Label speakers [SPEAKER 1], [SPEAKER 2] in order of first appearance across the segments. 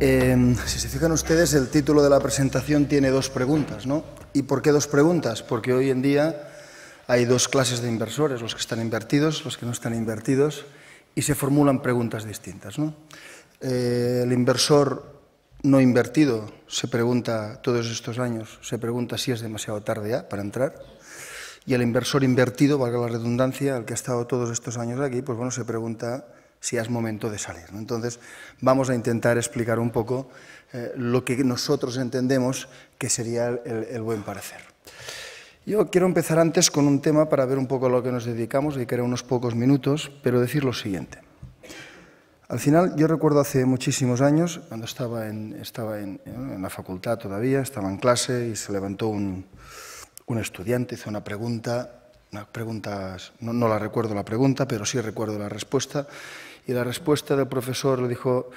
[SPEAKER 1] Si se fijan ustedes, el título de la presentación tiene dos preguntas, ¿no? ¿Y por qué dos preguntas? Porque hoy en día hay dos clases de inversores, los que están invertidos, los que no están invertidos, y se formulan preguntas distintas, ¿no? El inversor no invertido se pregunta todos estos años, se pregunta si es demasiado tarde ya para entrar, y el inversor invertido, valga la redundancia, el que ha estado todos estos años aquí, pues bueno, se pregunta si es momento de salir, ¿no? Entonces, vamos a intentar explicar un poco lo que nosotros entendemos que sería el buen parecer. Yo quiero empezar antes con un tema para ver un poco a lo que nos dedicamos, dedicaré unos pocos minutos, pero decir lo siguiente. Al final, yo recuerdo hace muchísimos años, cuando estaba en la facultad todavía, estaba en clase y se levantó un estudiante, hizo una pregunta, no la recuerdo la pregunta, pero sí recuerdo la respuesta, y la respuesta del profesor le dijo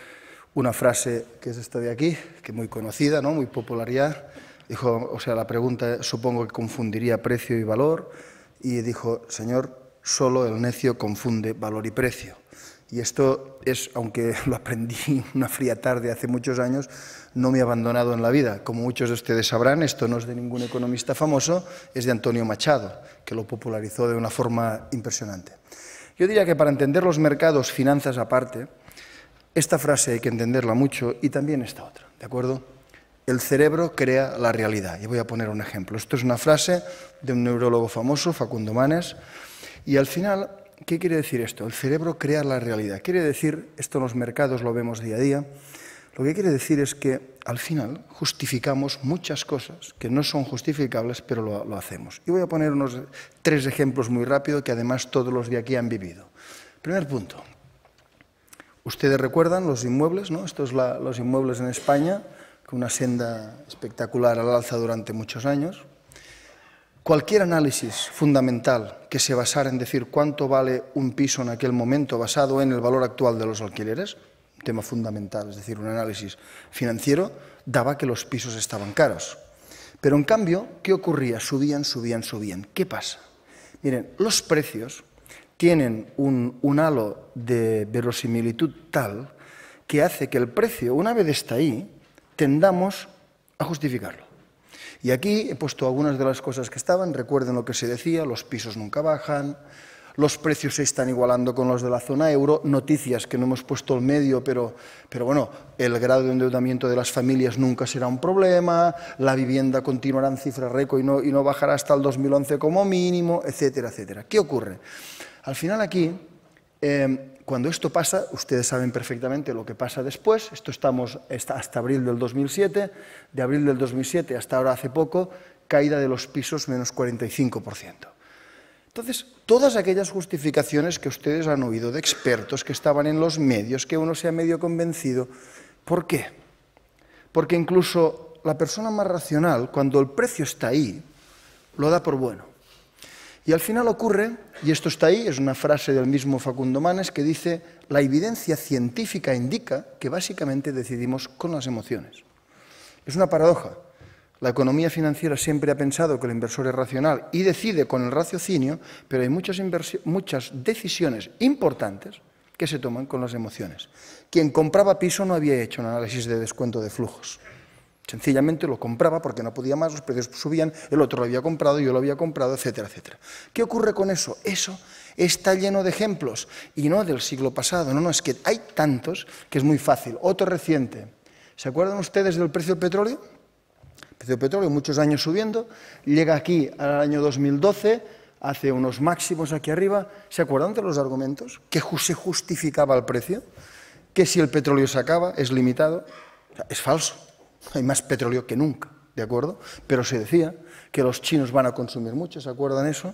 [SPEAKER 1] una frase que es esta de aquí, que es muy conocida, ¿no? Muy popular ya. Dijo, o sea, la pregunta supongo que confundiría precio y valor, y dijo, señor, solo el necio confunde valor y precio. Y esto es, aunque lo aprendí una fría tarde hace muchos años, no me ha abandonado en la vida. Como muchos de ustedes sabrán, esto no es de ningún economista famoso, es de Antonio Machado, que lo popularizó de una forma impresionante. Yo diría que para entender los mercados, finanzas aparte, esta frase hay que entenderla mucho y también esta otra, ¿de acuerdo? El cerebro crea la realidad. Y voy a poner un ejemplo. Esto es una frase de un neurólogo famoso, Facundo Manes, y al final, ¿qué quiere decir esto? El cerebro crea la realidad. Quiere decir, esto en los mercados lo vemos día a día, lo que quiere decir es que al final justificamos muchas cosas que no son justificables, pero lo hacemos. Y voy a poner unos 3 ejemplos muy rápido que además todos los de aquí han vivido. Primer punto. Ustedes recuerdan los inmuebles, ¿no? Estos los inmuebles en España, con una senda espectacular al alza durante muchos años. Cualquier análisis fundamental que se basara en decir cuánto vale un piso en aquel momento basado en el valor actual de los alquileres, un tema fundamental, es decir, un análisis financiero, daba que los pisos estaban caros. Pero en cambio, ¿qué ocurría? Subían, subían, subían. ¿Qué pasa? Miren, los precios tienen un halo de verosimilitud tal que hace que el precio, una vez está ahí, tendamos a justificarlo. Y aquí he puesto algunas de las cosas que estaban, recuerden lo que se decía, los pisos nunca bajan, los precios se están igualando con los de la zona euro, noticias que no hemos puesto en medio, pero bueno, el grado de endeudamiento de las familias nunca será un problema, la vivienda continuará en cifra récord y no bajará hasta el 2011 como mínimo, etcétera, etcétera. ¿Qué ocurre? Al final aquí, cuando esto pasa, ustedes saben perfectamente lo que pasa después, esto estamos hasta abril del 2007, de abril del 2007 hasta ahora hace poco, caída de los pisos menos 45%. Entonces, todas aquellas justificaciones que ustedes han oído de expertos que estaban en los medios, que uno se ha medio convencido, ¿por qué? Porque incluso la persona más racional, cuando el precio está ahí, lo da por bueno. Y al final ocurre, y esto está ahí, es una frase del mismo Facundo Manes que dice, la evidencia científica indica que básicamente decidimos con las emociones. Es una paradoja. La economía financiera siempre ha pensado que el inversor es racional y decide con el raciocinio, pero hay muchas decisiones importantes que se toman con las emociones. Quien compraba piso no había hecho un análisis de descuento de flujos. Sencillamente lo compraba porque no podía más, los precios subían, el otro lo había comprado, yo lo había comprado, etcétera, etcétera. ¿Qué ocurre con eso? Eso está lleno de ejemplos, y no del siglo pasado, no, es que hay tantos que es muy fácil. Otro reciente, ¿se acuerdan ustedes del precio del petróleo? El precio del petróleo, muchos años subiendo, llega aquí al año 2012, hace unos máximos aquí arriba. ¿Se acuerdan de los argumentos? Que se justificaba el precio, que si el petróleo se acaba es limitado. O sea, es falso. Hay más petróleo que nunca, ¿de acuerdo? Pero se decía que los chinos van a consumir mucho, ¿se acuerdan eso?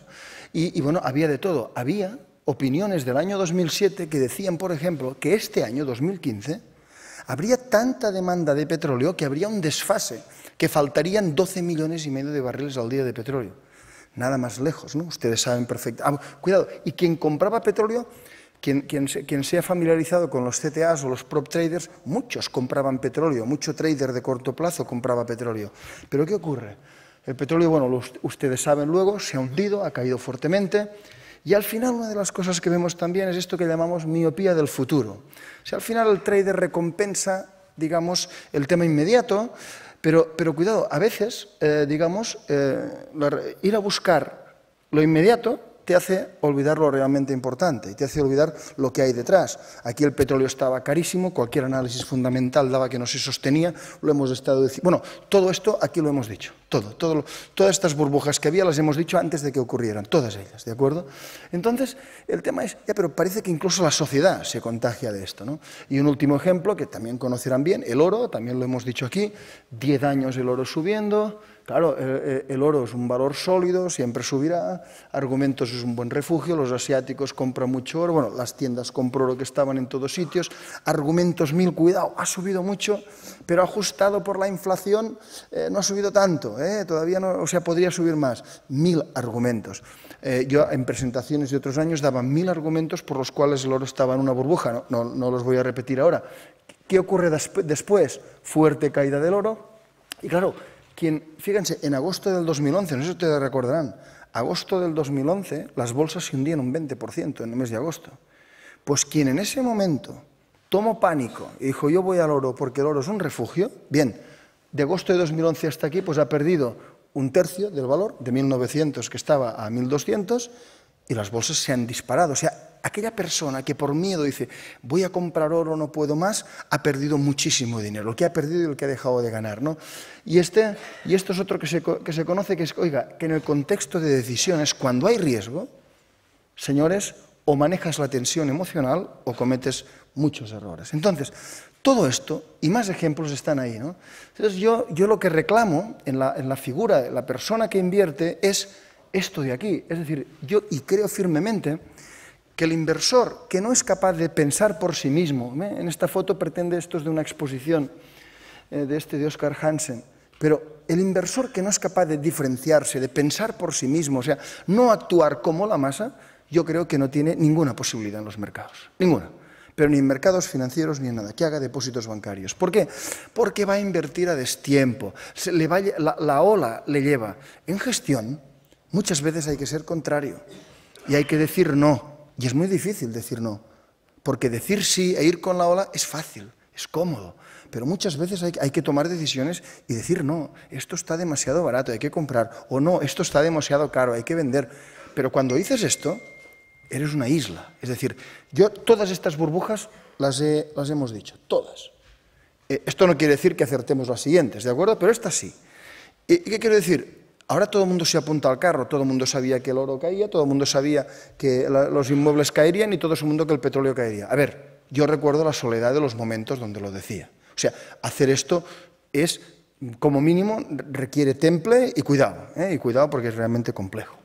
[SPEAKER 1] Y bueno, había de todo. Había opiniones del año 2007 que decían, por ejemplo, que este año, 2015, habría tanta demanda de petróleo que habría un desfase, que faltarían 12,5 millones de barriles al día de petróleo. Nada más lejos, ¿no? Ustedes saben perfectamente. Cuidado, y quien compraba petróleo, quien se ha familiarizado con los CTAs o los prop traders, muchos compraban petróleo, mucho trader de corto plazo compraba petróleo. Pero ¿qué ocurre? El petróleo, bueno, ustedes saben luego, se ha hundido, ha caído fuertemente, y al final una de las cosas que vemos también es esto que llamamos miopía del futuro. O sea, al final el trader recompensa digamos, el tema inmediato, pero cuidado, a veces, digamos, ir a buscar lo inmediato te hace olvidar lo realmente importante y te hace olvidar lo que hay detrás. Aquí el petróleo estaba carísimo, cualquier análisis fundamental daba que no se sostenía, lo hemos estado diciendo. Bueno, todo esto aquí lo hemos dicho, todas estas burbujas que había las hemos dicho antes de que ocurrieran, todas ellas, ¿de acuerdo? Entonces, el tema es, pero parece que incluso la sociedad se contagia de esto, ¿no? Y un último ejemplo que también conocerán bien, el oro, también lo hemos dicho aquí, 10 años el oro subiendo. Claro, el oro es un valor sólido, siempre subirá, Argumentos es un buen refugio, los asiáticos compran mucho oro, bueno, las tiendas compran oro que estaban en todos sitios, Argumentos 1000, cuidado, ha subido mucho, pero ajustado por la inflación no ha subido tanto, todavía no, o sea, podría subir más, 1000 argumentos. Yo en presentaciones de otros años daba 1000 argumentos por los cuales el oro estaba en una burbuja, no los voy a repetir ahora. ¿Qué ocurre después? Fuerte caída del oro, y claro, fíjense, en agosto del 2011, no sé si ustedes recordarán, agosto del 2011 las bolsas se hundían un 20% en el mes de agosto. Pues quien en ese momento tomó pánico y dijo yo voy al oro porque el oro es un refugio, bien, de agosto de 2011 hasta aquí pues ha perdido un tercio del valor, de 1.900 que estaba a 1.200 y las bolsas se han disparado. O sea, aquella persona que por miedo dice voy a comprar oro, no puedo más, ha perdido muchísimo dinero, lo que ha perdido y lo que ha dejado de ganar, ¿no? Y esto es otro que se conoce, que es, oiga, que en el contexto de decisiones, cuando hay riesgo, señores, o manejas la tensión emocional o cometes muchos errores. Entonces, todo esto y más ejemplos están ahí, ¿no? Entonces, yo lo que reclamo en la figura de la persona que invierte es esto de aquí. Es decir, yo creo firmemente que el inversor que no es capaz de pensar por sí mismo, en esta foto pretende esto es de una exposición de Oscar Hansen, pero el inversor que no es capaz de diferenciarse, de pensar por sí mismo, o sea, no actuar como la masa, yo creo que no tiene ninguna posibilidad en los mercados, ninguna. Pero ni en mercados financieros ni en nada, que haga depósitos bancarios. ¿Por qué? Porque va a invertir a destiempo, la ola le lleva. En gestión, muchas veces hay que ser contrario y hay que decir no. Y es muy difícil decir no, porque decir sí e ir con la ola es fácil, es cómodo, pero muchas veces hay que tomar decisiones y decir no, esto está demasiado barato, hay que comprar, o no, esto está demasiado caro, hay que vender. Pero cuando dices esto, eres una isla. Es decir, todas estas burbujas las hemos dicho, todas. Esto no quiere decir que acertemos las siguientes, ¿de acuerdo? Pero esta sí. ¿Y qué quiero decir? Ahora todo el mundo se apunta al carro, todo el mundo sabía que el oro caía, todo el mundo sabía que los inmuebles caerían y todo el mundo que el petróleo caería. A ver, yo recuerdo la soledad de los momentos donde lo decía. O sea, hacer esto es, como mínimo, requiere temple y cuidado porque es realmente complejo.